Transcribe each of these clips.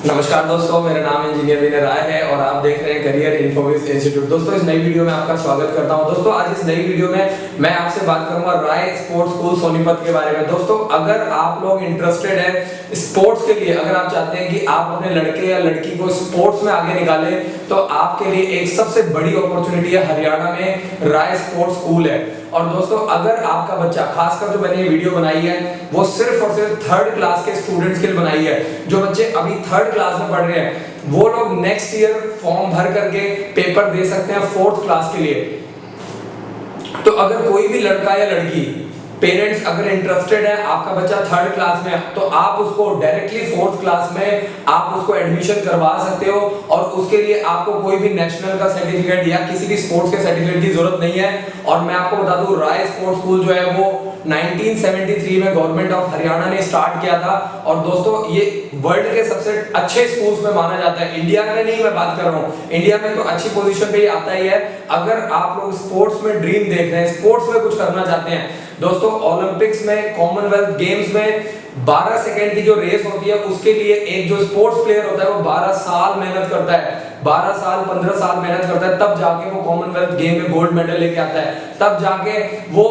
नमस्कार दोस्तों, मेरा नाम इंजीनियर विनय राय है और आप देख रहे हैं करियर इन्फोसिस इंस्टीट्यूट। दोस्तों, इस नई वीडियो में आपका स्वागत करता हूं। दोस्तों, आज इस नई वीडियो में मैं आपसे बात करूंगा राय स्पोर्ट्स स्कूल सोनीपत के बारे में। दोस्तों, अगर आप लोग इंटरेस्टेड है स्पोर्ट्स के लिए, अगर आप चाहते हैं कि आप अपने लड़के या लड़की को स्पोर्ट्स में आगे निकालें, तो आपके लिए एक सबसे बड़ी अपॉर्चुनिटी है हरियाणा में राय स्पोर्ट्स स्कूल है। और दोस्तों, अगर आपका बच्चा, खासकर जो मैंने ये वीडियो बनाई है वो सिर्फ और सिर्फ थर्ड क्लास के स्टूडेंट्स के लिए बनाई है। जो बच्चे अभी थर्ड क्लास में पढ़ रहे हैं वो लोग नेक्स्ट ईयर फॉर्म भर करके पेपर दे सकते हैं फोर्थ क्लास के लिए। तो अगर कोई भी लड़का या लड़की, पेरेंट्स अगर इंटरेस्टेड है, आपका बच्चा थर्ड क्लास में है, तो आप उसको डायरेक्टली फोर्थ क्लास में आप उसको एडमिशन करवा सकते हो। और उसके लिए आपको कोई भी नेशनल का सर्टिफिकेट या किसी भी स्पोर्ट्स के सर्टिफिकेट की जरूरत नहीं है। और मैं आपको बता दूं, राय स्पोर्ट्स स्कूल जो है वो 1973 में गवर्नमेंट ऑफ हरियाणा ने स्टार्ट किया था। और दोस्तों, ये वर्ल्ड के सबसे अच्छे स्कूल्स में माना जाता है। इंडिया में नहीं मैं बात कर रहा हूँ, इंडिया में तो अच्छी पोजीशन पे ही आता ही है। अगर आप लोग स्पोर्ट्स में ड्रीम देख रहे हैं, स्पोर्ट्स में कुछ करना चाहते हैं, दोस्तों ओलंपिक्स में, कॉमनवेल्थ गेम्स में 12 सेकंड की जो रेस होती है उसके लिए एक जो स्पोर्ट्स प्लेयर होता है वो 12 साल मेहनत करता है, 12 साल 15 साल मेहनत करता है, तब जाके वो कॉमनवेल्थ गेम में गोल्ड मेडल लेके आता है, तब जाके वो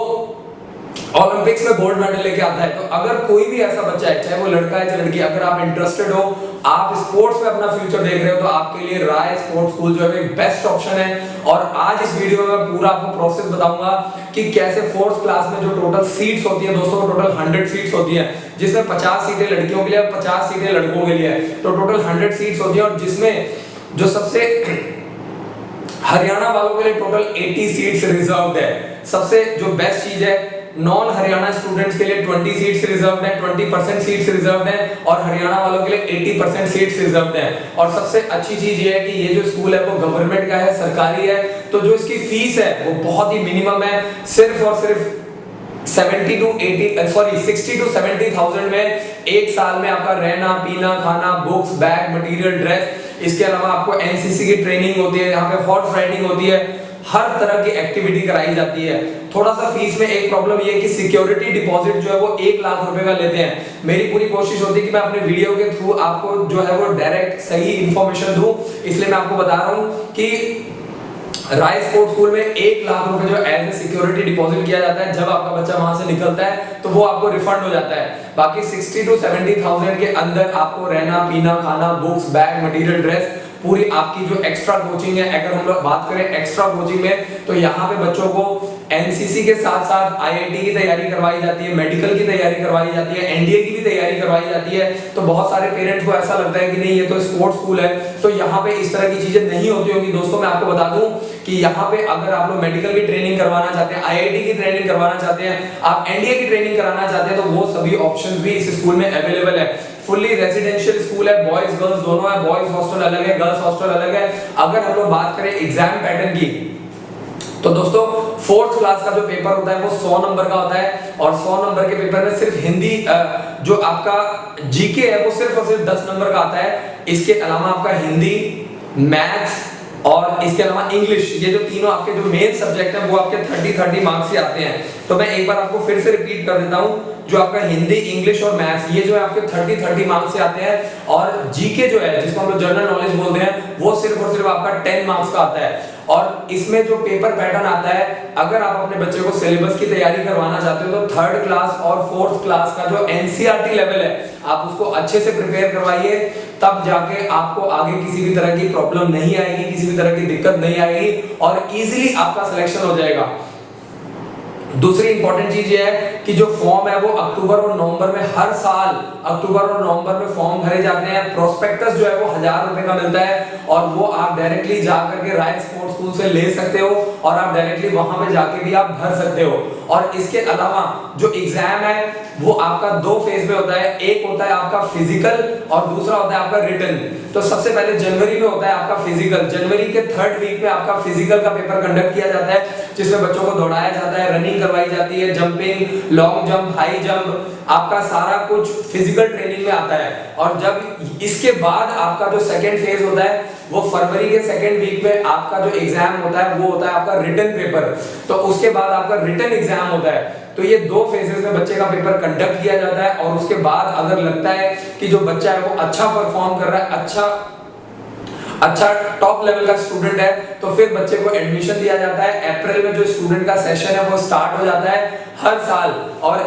ओलंपिक्स में गोल्ड मेडल लेके आता है। तो अगर कोई भी ऐसा बच्चा है, चाहे वो लड़का है चाहे लड़की, अगर आप इंटरेस्टेड हो, आप स्पोर्ट्स में अपना फ्यूचर देख रहे हो, तो आपके लिए राय स्पोर्ट्स स्कूल जो है एक बेस्ट ऑप्शन है। और आज इस वीडियो में मैं पूरा आपको प्रोसेस बताऊंगा कि कैसे फोर्थ क्लास में जो टोटल सीट्स होती है, दोस्तों टोटल 100 सीट्स होती है, जिसमें 50 सीटें लड़कियों के लिए, 50 सीटें लड़कों के लिए है। तो टोटल 100 सीट्स होती है और जिसमें जो सबसे हरियाणा वालों के लिए टोटल 80 सीट्स रिजर्व्ड है। सबसे जो बेस्ट चीज है, नॉन हरियाणा स्टूडेंट्स के लिए 20 सीट्स रिजर्व्ड है, 20% सीट्स रिजर्व्ड है, और हरियाणा वालों के लिए 80% सीट्स रिजर्व्ड है। और सबसे अच्छी चीज ये है कि ये जो स्कूल है वो गवर्नमेंट का है, सरकारी है। तो जो इसकी फीस है वो बहुत ही मिनिमम है, सिर्फ और सिर्फ 60 to 70,000 में एक साल में आपका रहना, पीना, खाना, बुक्स, बैग, मटेरियल, ड्रेस, इसके अलावा आपको एनसीसी की ट्रेनिंग होती है, यहाँ पे हॉर्स राइडिंग होती है, हर तरह की एक्टिविटी कराई जाती है। थोड़ा सा फीस में एक प्रॉब्लम ये है कि सिक्योरिटी डिपॉजिट जो है वो 1 लाख रुपए का लेते हैं। मेरी पूरी कोशिश होती है कि मैं अपने वीडियो के थ्रू आपको जो है वो डायरेक्ट सही इंफॉर्मेशन दूं, इसलिए मैं आपको बता रहा हूं कि राय स्पोर्ट्स स्कूल में 1 लाख रुपए जो एज ए सिक्योरिटी डिपॉजिट किया जाता है। जब आपका बच्चा वहां से निकलता है तो वो आपको रिफंड हो जाता है। बाकी 60 to 70,000 के अंदर आपको रहना, पीना, खाना, बुक्स, बैग, मटेरियल, ड्रेस, पूरी आपकी जो एक्स्ट्रा कोचिंग है। अगर हम लोग बात करें एक्स्ट्रा कोचिंग में, तो यहाँ पे बच्चों को एनसीसी के साथ साथ आईआईटी की तैयारी करवाई जाती है, मेडिकल की तैयारी करवाई जाती है, एनडीए की भी तैयारी करवाई जाती है। तो बहुत सारे पेरेंट्स को ऐसा लगता है कि नहीं ये तो स्पोर्ट्स स्कूल है, तो यहाँ पे इस तरह की चीजें नहीं होती होंगी। दोस्तों, मैं आपको बता दूं कि यहाँ पे अगर आप लोग मेडिकल की ट्रेनिंग करवाना चाहते हैं, आईआईटी की ट्रेनिंग करवाना चाहते हैं, आप एनडीए की ट्रेनिंग कराना चाहते हैं, तो वो सभी ऑप्शन भी इस स्कूल में अवेलेबल है। फुल्ली रेजिडेंशियल स्कूल है, बॉयज गर्ल्स दोनों है, बॉयज हॉस्टल अलग है, गर्ल्स हॉस्टल अलग है। अगर हम लोग बात करें एग्जाम पैटर्न की, तो दोस्तों फोर्थ क्लास का जो पेपर होता है वो 100 नंबर का होता है। और 100 नंबर के पेपर में सिर्फ हिंदी, जो आपका जीके है वो सिर्फ और सिर्फ 10 नंबर का आता है। इसके अलावा आपका हिंदी, मैथ्स और इसके अलावा इंग्लिश, ये जो तीनों आपके जो मेन सब्जेक्ट हैं वो आपके 30 मार्क्स से आते हैं। तो मैं एक बार आपको फिर से रिपीट कर देता हूं, जो आपका हिंदी, इंग्लिश और मैथ्स, ये जो है आपके 30 मार्क्स से आते हैं। और जीके जो है, जिसको हम लोग जनरल नॉलेज बोलते हैं, वो सिर्फ और सिर्फ आपका 10 मार्क्स का आता है। और इसमें जो पेपर पैटर्न आता है, अगर आप अपने बच्चे को सिलेबस की तैयारी करवाना चाहते हो, तो थर्ड क्लास और फोर्थ क्लास का जो एनसीईआरटी लेवल है, आप उसको अच्छे से प्रिपेयर करवाइए, तब जाके आपको आगे किसी भी तरह की प्रॉब्लम नहीं आएगी, किसी भी तरह की दिक्कत नहीं आएगी और इजीली आपका सिलेक्शन हो जाएगा। दूसरी इंपॉर्टेंट चीज ये है कि जो फॉर्म है वो अक्टूबर और नवंबर में, हर साल अक्टूबर और नवंबर में फॉर्म भरे जाते हैं। प्रोस्पेक्टस जो है वो 1000 रुपए का मिलता है और वो आप डायरेक्टली जाकर के राय स्पोर्ट्स स्कूल से ले सकते हो और आप डायरेक्टली वहां पे जाके भी आप भर सकते हो। और इसके अलावा जो एग्जाम है वो आपका 2 फेज में होता है। एक होता है आपका फिजिकल और दूसरा होता है आपका रिटन। तो सबसे पहले जनवरी में होता है आपका फिजिकल। जनवरी के 3rd वीक में आपका फिजिकल का पेपर कंडक्ट किया जाता है, जिसमें बच्चों को दौड़ाया जाता है, रनिंग करवाई जाती है, jumping, long jump, high jump, आपका सारा कुछ फिजिकल ट्रेनिंग में आता है। और जब इसके बाद आपका जो सेकंड फेज होता है वो फरवरी के सेकेंड वीक में आपका जो एग्जाम होता है वो होता है आपका रिटन पेपर। तो उसके बाद आपका रिटन एग्जाम होता है। तो ये 2 फेजेस में बच्चे का पेपर कंडक्ट किया जाता है और उसके बाद अगर लगता है कि जो बच्चा है वो अच्छा परफॉर्म कर रहा है, अच्छा टॉप लेवल का स्टूडेंट है, तो फिर बच्चे को एडमिशन दिया जाता है। अप्रैल में जो स्टूडेंट का सेशन है वो स्टार्ट हो जाता है हर साल, और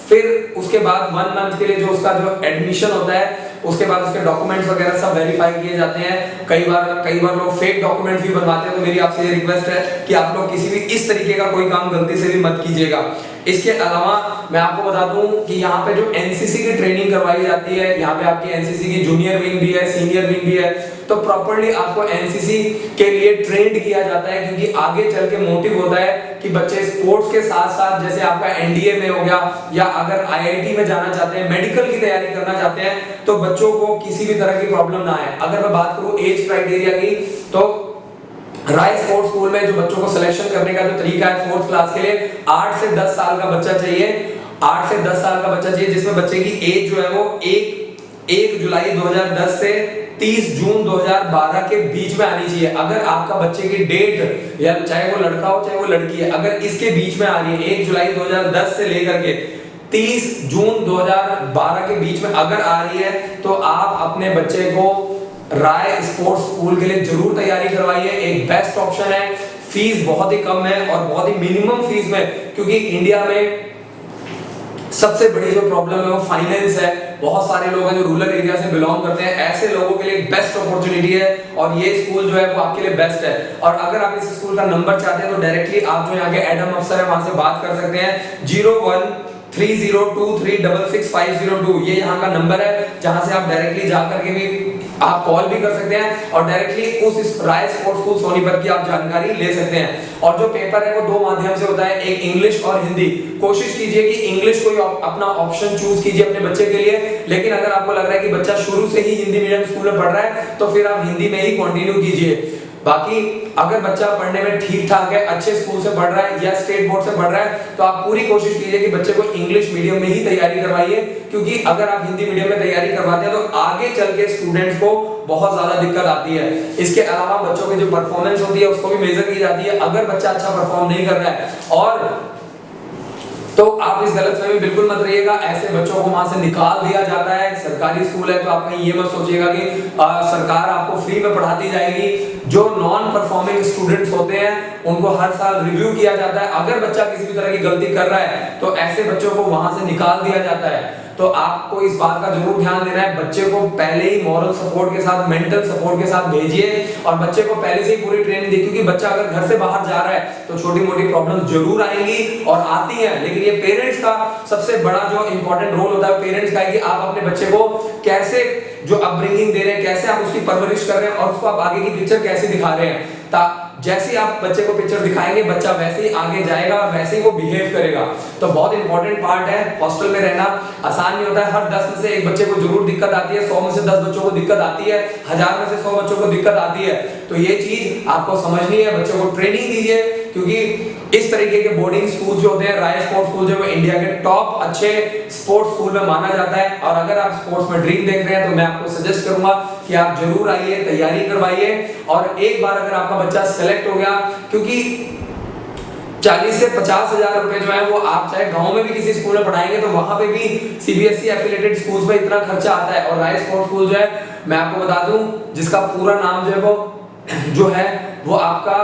फिर उसके बाद 1 मंथ के लिए जो उसका जो एडमिशन होता है, उसके बाद उसके डॉक्यूमेंट्स वगैरह सब वेरीफाई किए जाते हैं। कई बार लोग फेक डॉक्यूमेंट्स भी बनवाते हैं, तो मेरी आपसे ये रिक्वेस्ट है कि आप लोग किसी भी इस तरीके का कोई काम गलती से भी मत कीजिएगा। इसके अलावा मैं आपको बता दूं कि यहाँ पे जो एनसीसी की ट्रेनिंग करवाई जाती है, यहाँ पे आपकी एनसीसी की जूनियर विंग भी है, सीनियर विंग भी है, तो प्रॉपर्ली आपको एनसीसी के लिए ट्रेंड किया जाता है, क्योंकि आगे चल के मोटिव होता है कि बच्चे स्पोर्ट्स के साथ साथ जैसे आपका एनडीए में हो गया, या अगर आईआईटी में जाना चाहते हैं, मेडिकल की तैयारी करना चाहते हैं, तो बच्चों को किसी भी तरह की प्रॉब्लम ना आए। अगर मैं बात करूं एज क्राइटेरिया की, तो राय स्पोर्ट्स स्कूल में जो बच्चों को सिलेक्शन करने का जो तरीका है, 4th क्लास के लिए 8 से 10 साल का बच्चा चाहिए, 8 से 10 साल का बच्चा चाहिए, जिसमें बच्चे की एज जो है वो 1 जुलाई 2010 से 30 जून 2012 के बीच में आनी चाहिए। अगर आपका बच्चे की डेट, या चाहे वो लड़का हो चाहे वो लड़की है, अगर इसके बीच में आ रही है 1 जुलाई 2010 से लेकर के 30 जून 2012 के बीच में अगर आ रही है, तो आप अपने बच्चे को राय स्पोर्ट्स स्कूल के लिए जरूर तैयारी करवाइए। एक बेस्ट ऑप्शन है, फीस बहुत ही कम है और बहुत ही मिनिमम फीस में, क्योंकि इंडिया में सबसे बड़ी जो प्रॉब्लम है वो फाइनेंस है। बहुत सारे लोग हैं जो रूरल एरिया से बिलोंग करते हैं, ऐसे लोगों के लिए बेस्ट अपॉर्चुनिटी है और ये स्कूल जो है वो आपके लिए बेस्ट है। और अगर आप इस स्कूल का नंबर चाहते हैं तो डायरेक्टली आप जो यहाँ के एडम अफसर है वहां से बात कर सकते हैं। 013023666502 ये यहाँ का नंबर है, जहां से आप डायरेक्टली जाकर के भी आप कॉल भी कर सकते हैं और डायरेक्टली उस राय स्पोर्ट्स स्कूल सोनीपत की आप जानकारी ले सकते हैं। और जो पेपर है वो 2 माध्यम से होता है, एक इंग्लिश और हिंदी। कोशिश कीजिए कि इंग्लिश को अपना ऑप्शन चूज कीजिए अपने बच्चे के लिए, लेकिन अगर आपको लग रहा है कि बच्चा शुरू से ही हिंदी मीडियम स्कूल में पढ़ रहा है तो फिर आप हिंदी में ही कंटिन्यू कीजिए। बाकी अगर बच्चा पढ़ने में ठीक ठाक है, अच्छे स्कूल से पढ़ रहा है या स्टेट बोर्ड से पढ़ रहा है, तो आप पूरी कोशिश कीजिए कि बच्चे को इंग्लिश मीडियम में ही तैयारी करवाइए, क्योंकि अगर आप हिंदी मीडियम में तैयारी करवाते हैं तो आगे चल के स्टूडेंट्स को बहुत ज्यादा दिक्कत आती है। इसके अलावा बच्चों की जो परफॉर्मेंस होती है उसको भी मेजर की जाती है। अगर बच्चा अच्छा परफॉर्म नहीं कर रहा है और तो आप इस गलतफहमी में बिल्कुल मत रहिएगा, ऐसे बच्चों को वहां से निकाल दिया जाता है। सरकारी स्कूल है तो आप कहीं ये मत सोचिएगा कि सरकार आपको फ्री में पढ़ाती जाएगी। जो नॉन परफॉर्मिंग स्टूडेंट्स होते हैं उनको हर साल रिव्यू किया जाता है। अगर बच्चा किसी भी तरह की गलती कर रहा है तो ऐसे बच्चों को वहां से निकाल दिया जाता है। तो आपको इस बात का जरूर ध्यान देना है, बच्चे को पहले ही मॉरल सपोर्ट के साथ, मेंटल सपोर्ट के साथ भेजिए और बच्चे को पहले से ही पूरी ट्रेनिंग दी, क्योंकि बच्चा अगर घर से बाहर जा रहा है तो छोटी मोटी प्रॉब्लम जरूर आएंगी और आती हैं, लेकिन ये पेरेंट्स का सबसे बड़ा जो इंपॉर्टेंट रोल होता है पेरेंट्स का है कि आप अपने बच्चे को कैसे जो अपब्रिंगिंग दे रहे हैं, कैसे आप उसकी परवरिश कर रहे हैं और उसको आप आगे की पिक्चर कैसे दिखा रहे हैं। जैसे ही आप बच्चे को पिक्चर दिखाएंगे बच्चा वैसे ही आगे जाएगा और वैसे ही वो बिहेव करेगा। तो बहुत इंपॉर्टेंट पार्ट है। हॉस्टल में रहना आसान नहीं होता है। हर 10 में से एक बच्चे को जरूर दिक्कत आती है, 100 में से 10 बच्चों को दिक्कत आती है, 1000 में से 100 बच्चों को दिक्कत आती है। तो ये चीज आपको समझनी है, बच्चों को ट्रेनिंग दीजिए, क्योंकि इस तरीके के बोर्डिंग स्कूल जो होते हैं, राय स्पोर्ट्स स्कूल जो है इंडिया के टॉप अच्छे स्पोर्ट्स स्कूल में माना जाता है। और अगर आप स्पोर्ट्स में ड्रीम देख रहे हैं तो मैं आपको सजेस्ट करूंगा कि आप जरूर आइए, तैयारी करवाइए और एक बार अगर आपका बच्चा सेलेक्ट हो गया, क्योंकि 40 से 50 हजार रुपए जो है वो आप चाहे गांव में भी किसी स्कूल में पढ़ाएंगे तो वहां पे भी सीबीएसई एफिलिएटेड स्कूल्स में इतना खर्चा आता है। और राय स्पोर्ट्स स्कूल जो है मैं आपको बता दूं जिसका पूरा नाम जो है वो आपका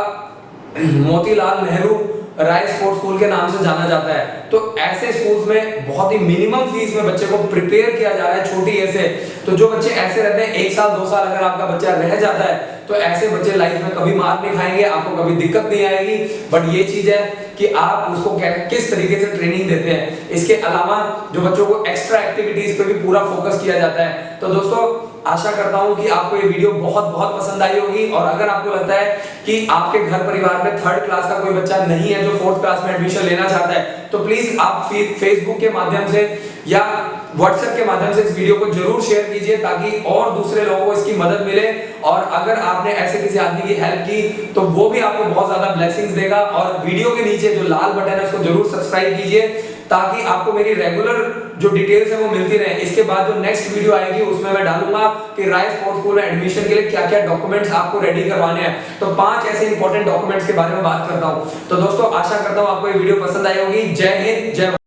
मोतीलाल नेहरू राय स्पोर्ट्स स्कूल के नाम से जाना जाता है। तो ऐसे स्कूल्स में बहुत ही मिनिमम फीस में बच्चे को प्रिपेयर किया जा रहा है छोटी एज से। तो जो बच्चे ऐसे रहते हैं 1 साल 2 साल अगर आपका बच्चा रह जाता है तो ऐसे बच्चे लाइफ में कभी मार नहीं खाएंगे, आपको कभी दिक्कत नहीं आएगी। बट ये चीज है कि आप उसको किस तरीके से ट्रेनिंग देते हैं। इसके अलावा जो बच्चों को एक्स्ट्रा एक्टिविटीज पे भी पूरा फोकस किया जाता है। तो दोस्तों आशा करता हूं कि आपको ये वीडियो बहुत पसंद आई होगी। और अगर आपको लगता है कि आपके घर परिवार में 3rd क्लास का कोई बच्चा नहीं है जो 4th क्लास में एडमिशन लेना चाहता है तो प्लीज आप फेसबुक के माध्यम से या व्हाट्सएप के माध्यम से इस वीडियो को जरूर शेयर कीजिए ताकि और दूसरे लोगों को इसकी मदद मिले। और अगर आपने ऐसे किसी आदमी की हेल्प की तो वो भी आपको बहुत ज्यादा ब्लेसिंग्स देगा। और वीडियो के नीचे जो लाल बटन है उसको जरूर सब्सक्राइब कीजिए ताकि आपको मेरी रेगुलर जो डिटेल्स है वो मिलती रहे। इसके बाद जो नेक्स्ट वीडियो आएगी उसमें मैं डालूंगा कि राय स्पोर्ट्स स्कूल में एडमिशन के लिए क्या क्या डॉक्यूमेंट्स आपको रेडी करवाने हैं। तो 5 ऐसे इंपॉर्टेंट डॉक्यूमेंट्स के बारे में बात करता हूं। तो दोस्तों आशा करता हूं आपको ये वीडियो पसंद आई होगी। जय हिंद, जय